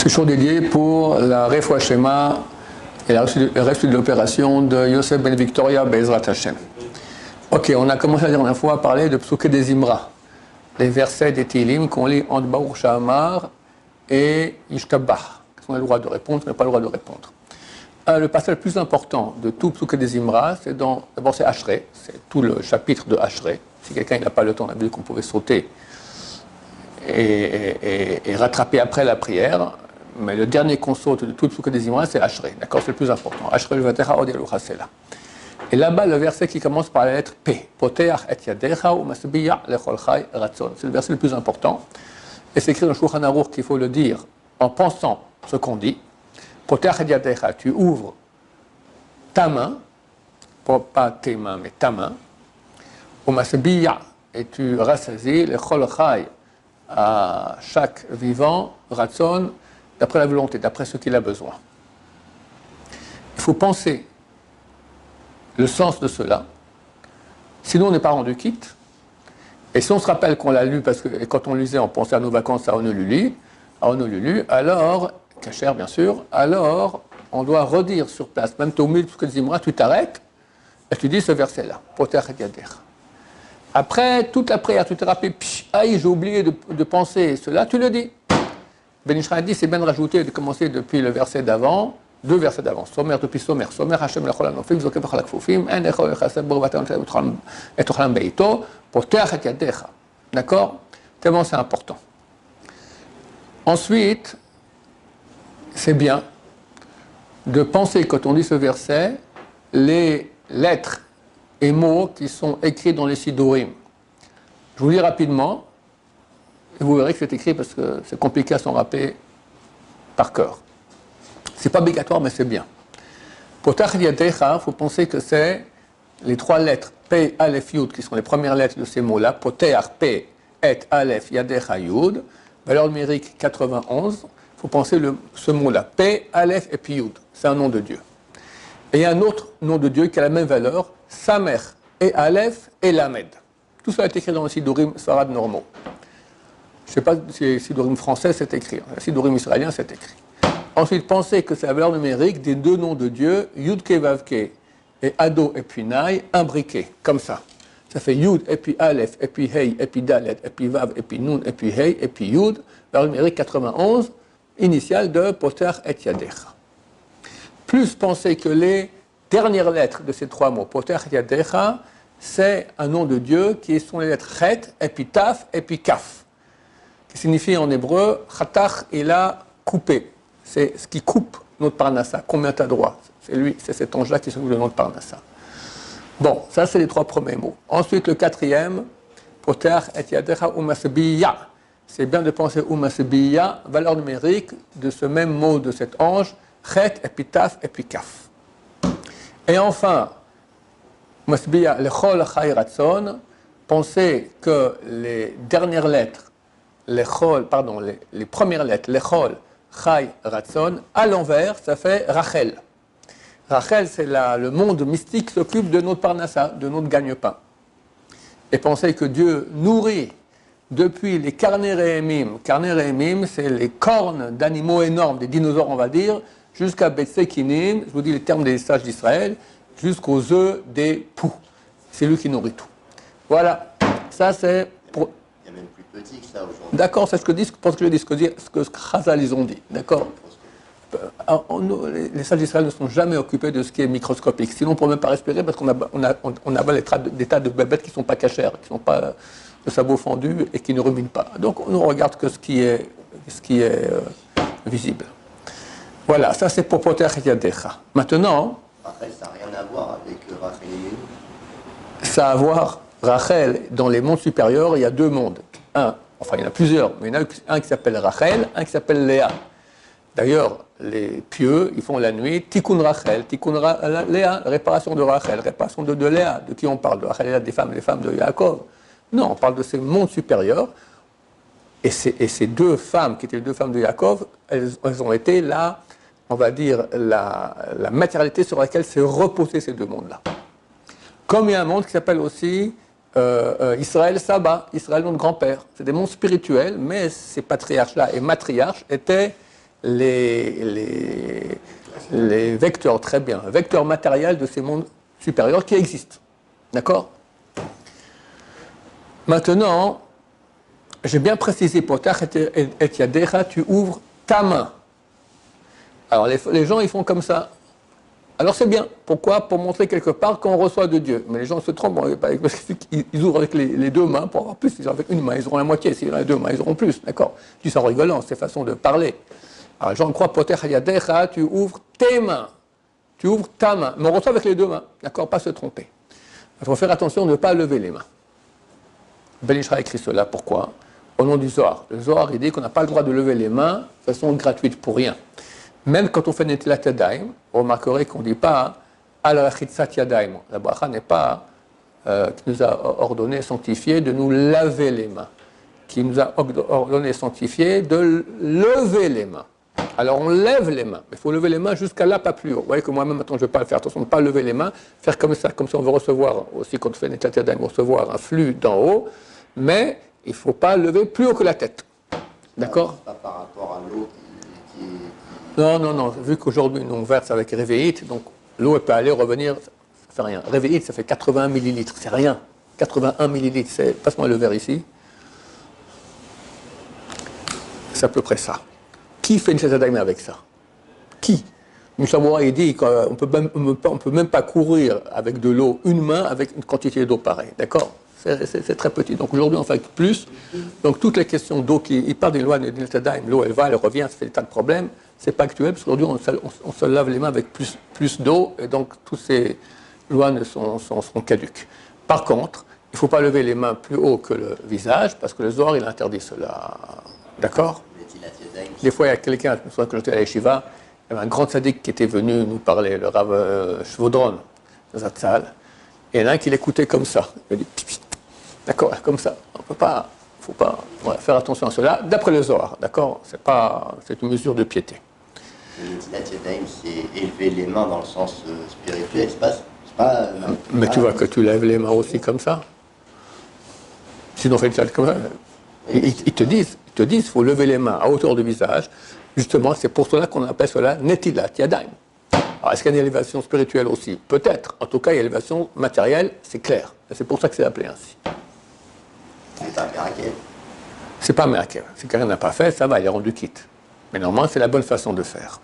toujours dédié pour la Refoua Shema et le reste de l'opération de Yosef Ben Victoria Be'ezrat Hashem. Ok, on a commencé la dernière fois à parler de Psuké des Imra, les versets des Tehillim qu'on lit entre Baruch Sha'amar et Yishtabach. On a le droit de répondre, on n'a pas le droit de répondre. Le passage le plus important de tout Psuké des Imra, c'est d'abord c'est Ashrei, c'est tout le chapitre de Ashrei. Si quelqu'un n'a pas le temps, on a vu qu'on pouvait sauter et rattraper après la prière. Mais le dernier qu'on saute de tout Psuké des Imra, c'est Ashrei. D'accord, c'est le plus important. Ashrei levatecha od yalucha sela. Et là-bas, le verset qui commence par la lettre P. Poteach et yadecha u masbiya lechol chai ratzon. C'est le verset le plus important. Et c'est écrit dans le Shulchan Aruch qu'il faut le dire en pensant ce qu'on dit. Poteach et yadecha, tu ouvres ta main, pas tes mains, mais ta main. U masbiya, et tu rassasies lechol chai, à chaque vivant, ratzon, d'après la volonté, d'après ce qu'il a besoin. Il faut penser le sens de cela, sinon on n'est pas rendu quitte. Et si on se rappelle qu'on l'a lu, parce que quand on lisait, on pensait à nos vacances à Honolulu, alors, Kacher bien sûr, alors on doit redire sur place, même au milieu de ce que dis-moi, tu t'arrêtes et tu dis ce verset-là, Poter et Yader. Après, toute la prière, tu te rappelles, aïe, j'ai oublié de penser cela, tu le dis. Ben Ishra a dit, c'est bien de rajouter, de commencer depuis le verset d'avant, deux versets d'avant. Sommer depuis sommer. Sommer Hashem lechol anofim, zoke bechol akfufim, en echol echaseb borvatam et tochalam beito, poter et yadecha. D'accord? Tellement c'est important. Ensuite, c'est bien de penser, quand on dit ce verset, les lettres et mots qui sont écrits dans les Sidurim. Je vous lis rapidement, et vous verrez que c'est écrit parce que c'est compliqué à s'en rappeler par cœur. C'est pas obligatoire, mais c'est bien. Potach yadecha, il faut penser que c'est les trois lettres P, Aleph, Yud, qui sont les premières lettres de ces mots-là. Potach, P, Et, Aleph, Yadecha, Yud. Valeur numérique 91. Il faut penser ce mot-là. P, Aleph et puis Yud. C'est un nom de Dieu. Et il y a un autre nom de Dieu qui a la même valeur. Samer et Aleph et Lamed. Tout ça est écrit dans le Sidurim Sfarad normaux. Je ne sais pas si le Sidurim français c'est écrit. Le Sidurim israélien c'est écrit. Ensuite, pensez que c'est la valeur numérique des deux noms de Dieu, Yud Ke Vav Ke et Ado et puis Naï, imbriqués, comme ça. Ça fait Yud et puis Aleph et puis Hey et puis Dalet et puis Vav et puis Nun et puis Hey et puis Yud, valeur numérique 91, initiale de Poter et Yadecha. Plus pensez que les dernières lettres de ces trois mots, Poter et Yadecha, c'est un nom de Dieu qui sont les lettres Chet et puis Taf et puis Kaf, qui signifie en hébreu Chatach, il a coupé. C'est ce qui coupe notre Parnassa. Combien tu as droit? C'est lui, c'est cet ange-là qui s'occupe de notre Parnassa. Bon, ça c'est les trois premiers mots. Ensuite, le quatrième, Poter et Yadecha umasbiya. C'est bien de penser umasbiya, valeur numérique de ce même mot de cet ange, Chet, et puis Taf, et puis Kaf. Et enfin, umasbiya lechol chai ratzon, pensez que les dernières lettres, les premières lettres, lechol, Chai Ratzon, à l'envers, ça fait Rachel. Rachel, c'est le monde mystique qui s'occupe de notre Parnassa, de notre gagne-pain. Et pensez que Dieu nourrit depuis les carnets réhémim. Carnets réhémim, c'est les cornes d'animaux énormes, des dinosaures, on va dire, jusqu'à Betsekinim, je vous dis les termes des sages d'Israël, jusqu'aux œufs des poux. C'est lui qui nourrit tout. Voilà, ça c'est pour... Même plus petit que ça aujourd'hui. D'accord, c'est ce que Chazal ils ont dit. D'accord. Les sages d'Israël ne sont jamais occupés de ce qui est microscopique. Sinon, on ne pourrait même pas respirer parce qu'on a des tas de bébêtes qui ne sont pas cachères, qui ne sont pas de sabots fendus et qui ne ruminent pas. Donc, on ne regarde que ce qui est visible. Voilà, ça c'est pour Poter et Yadecha. Maintenant. Rachel, ça n'a rien à voir avec Rachel et Léon. Ça a à voir. Rachel, dans les mondes supérieurs, il y a deux mondes. Il y en a plusieurs, mais il y en a un qui s'appelle Rachel, un qui s'appelle Léa. D'ailleurs, les pieux, ils font la nuit, Tikkun Rachel, Tikkun Léa, réparation de Rachel, réparation de Léa. De qui on parle? De Rachel et des femmes, les femmes de Yaakov. Non, on parle de ces mondes supérieurs. Et ces deux femmes, qui étaient les deux femmes de Yaakov, elles ont été là, on va dire, la matérialité sur laquelle s'est reposé ces deux mondes-là. Comme il y a un monde qui s'appelle aussi Israël Saba, Israël notre grand-père. C'est des mondes spirituels, mais ces patriarches-là et matriarches étaient les vecteurs, très bien, vecteurs matériels de ces mondes supérieurs qui existent. D'accord? Maintenant, j'ai bien précisé, Potach et Yadecha, tu ouvres ta main. Alors les gens, ils font comme ça. Alors c'est bien. Pourquoi? Pour montrer quelque part qu'on reçoit de Dieu. Mais les gens se trompent, parce qu'ils ouvrent avec les deux mains pour avoir plus. Ils ouvrent avec une main, ils auront la moitié. S'ils ont les deux mains, ils auront plus. D'accord? Tu dis en rigolant, c'est façon de parler. Alors les gens croient, Potach et Yadecha, tu ouvres tes mains. Tu ouvres ta main. Mais on reçoit avec les deux mains. D'accord? Pas se tromper. Il faut faire attention de ne pas lever les mains. Ben Ishra a écrit cela. Pourquoi? Au nom du Zohar. Le Zohar, il dit qu'on n'a pas le droit de lever les mains de façon gratuite pour rien. Même quand on fait Netilat Yadayim, vous remarquerez qu'on ne dit pas Al-Rachitzat Yadayim. La bracha n'est pas qui nous a ordonné, sanctifié de nous laver les mains. Qui nous a ordonné, sanctifié de lever les mains. Alors on lève les mains, mais il faut lever les mains jusqu'à là, pas plus haut. Vous voyez que moi-même, maintenant, je ne vais pas le faire. Attention, ne pas lever les mains, faire comme ça on veut recevoir, aussi quand on fait Netilat Yadayim, recevoir un flux d'en haut, mais il ne faut pas lever plus haut que la tête. D'accord? Pas par rapport à l'eau qui Non. Vu qu'aujourd'hui, nous on verse avec Réveillite, donc l'eau, elle peut aller, revenir, ça ne fait rien. Réveillite, ça fait 80 millilitres, c'est rien. 81 millilitres, passe-moi le verre ici. C'est à peu près ça. Qui fait une Netilat avec ça? Qui? Moussabora, il dit qu'on ne peut même pas courir avec de l'eau, une main, avec une quantité d'eau pareille. D'accord? C'est très petit. Donc aujourd'hui, on fait plus. Donc toutes les questions d'eau, il parle des lois de Netilat, l'eau, elle va, elle revient, ça fait des tas de problèmes. C'est pas actuel, parce qu'aujourd'hui, on se lave les mains avec plus d'eau, et donc toutes ces lois seront caduques. Par contre, il ne faut pas lever les mains plus haut que le visage, parce que le Zohar, il interdit cela. D'accord? Des fois, il y a quelqu'un, je me souviens que j'étais à l'Yeshiva, il y avait un grand sadique qui était venu nous parler, le Rav Shvodron, dans cette salle, et il y en a un qui l'écoutait comme ça. Il dit, d'accord, comme ça. On peut pas, faut pas faire attention à cela, d'après le Zohar, d'accord? C'est une mesure de piété. Le Netilat Yadayim, c'est élever les mains dans le sens spirituel, c'est pas mais tu vois que tu lèves les mains aussi comme ça. Sinon, on fait une salle comme ça. Ils te disent, il faut lever les mains à hauteur du visage. Justement, c'est pour cela qu'on appelle cela Netilat Yadayim. Alors, est-ce qu'il y a une élévation spirituelle aussi? Peut-être. En tout cas, il y a une élévation matérielle, c'est clair. C'est pour ça que c'est appelé ainsi. C'est un miracle. C'est pas un miracle. Si quelqu'un n'a pas fait, ça va, il est rendu quitte. Mais normalement, c'est la bonne façon de faire.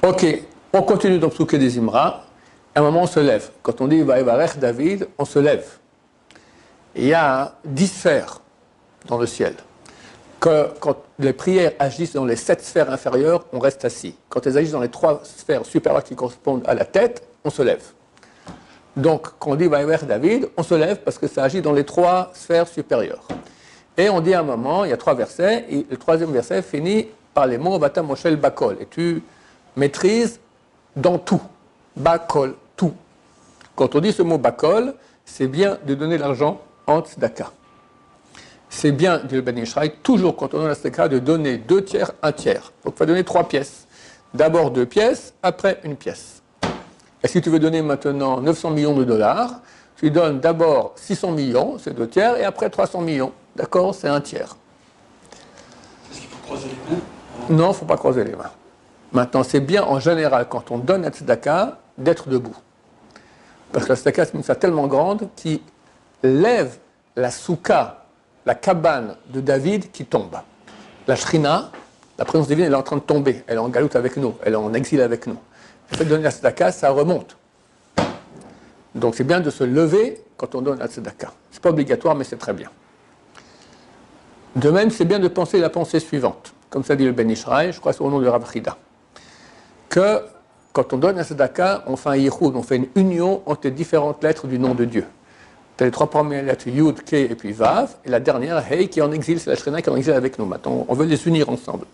Ok, on continue dans Psuké des Imra. À un moment, on se lève. Quand on dit Vaïvarech David, on se lève. Et il y a 10 sphères dans le ciel. Quand les prières agissent dans les 7 sphères inférieures, on reste assis. Quand elles agissent dans les 3 sphères supérieures qui correspondent à la tête, on se lève. Donc, quand on dit Vaïvarech David, on se lève parce que ça agit dans les 3 sphères supérieures. Et on dit à un moment, il y a 3 versets, et le 3e verset finit par les mots Vata Moshel Bakol. Et tu maîtrises dans tout. Bakol, tout. Quand on dit ce mot Bakol, c'est bien de donner l'argent en tzedaka. C'est bien, dit le Ben Ishraï, toujours quand on donne la tzedaka, de donner 2 tiers, 1 tiers. Donc il faut donner 3 pièces. D'abord 2 pièces, après 1 pièce. Et si tu veux donner maintenant 900 millions de dollars, tu donnes d'abord 600 millions, c'est 2 tiers, et après 300 millions. D'accord? C'est 1 tiers. Est-ce qu'il faut croiser les mains? Non, il ne faut pas croiser les mains. Maintenant, c'est bien en général, quand on donne la tzedaka, d'être debout. Parce que la tzedaka, c'est une mitzvah tellement grande qui lève la soukha, la cabane de David qui tombe. La shrina, la présence divine, elle est en train de tomber. Elle est en galoute avec nous, elle est en exil avec nous. Le fait de donner la tzedaka, ça remonte. Donc c'est bien de se lever quand on donne la tzedaka. Ce n'est pas obligatoire, mais c'est très bien. De même, c'est bien de penser la pensée suivante. Comme ça dit le Ben Ishraï, je crois que c'est au nom de Rav Chida. Que quand on donne la tzedaka, on fait un yichud, on fait une union entre les différentes lettres du nom de Dieu. Tu as les 3 premières lettres, Yud, Ke et puis Vav, et la dernière, Hey, qui est en exil, c'est la Shrina qui est en exil avec nous. Maintenant, on veut les unir ensemble.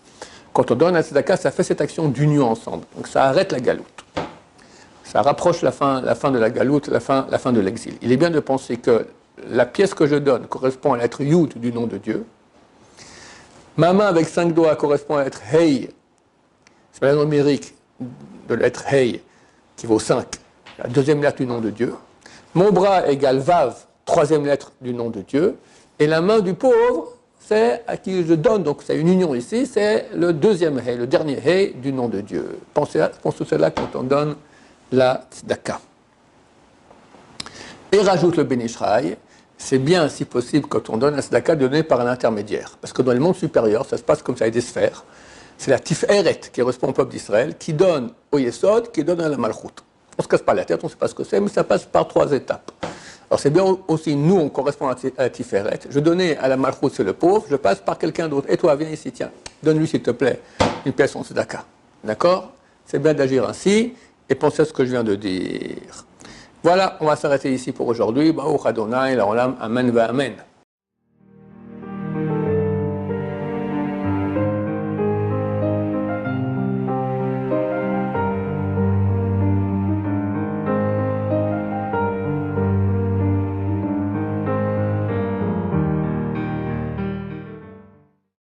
Quand on donne la tzedaka, ça fait cette action d'union ensemble. Donc ça arrête la galoute. Ça rapproche la fin de la galoute, la fin de l'exil. Il est bien de penser que la pièce que je donne correspond à la lettre Yud du nom de Dieu. Ma main avec 5 doigts correspond à la lettre Hey, c'est la numérique de la lettre Hey, qui vaut 5, la 2e lettre du nom de Dieu. Mon bras égale Vav, 3e lettre du nom de Dieu. Et la main du pauvre, c'est à qui je donne, donc c'est une union ici, c'est le deuxième He, le dernier He du nom de Dieu. Pensez à cela quand on donne la tzedaka. Et rajoute le Ben Ishraï, c'est bien, si possible, quand on donne la tzedaka, de donner par un intermédiaire. Parce que dans les mondes supérieurs, ça se passe comme ça, avec des sphères. C'est la Tiferet qui correspond au peuple d'Israël, qui donne au Yesod, qui donne à la Malchut. On ne se casse pas la tête, on ne sait pas ce que c'est, mais ça passe par 3 étapes. Alors c'est bien aussi, nous, on correspond à la Tiferet. Je donnais à la Malchut, c'est le pauvre, je passe par quelqu'un d'autre. Et toi, viens ici, tiens, donne-lui, s'il te plaît, une pièce en tzedaka. D'accord? C'est bien d'agir ainsi, et pensez à ce que je viens de dire. Voilà, on va s'arrêter ici pour aujourd'hui. Baruch Adonai, la Olam, Amen va Amen.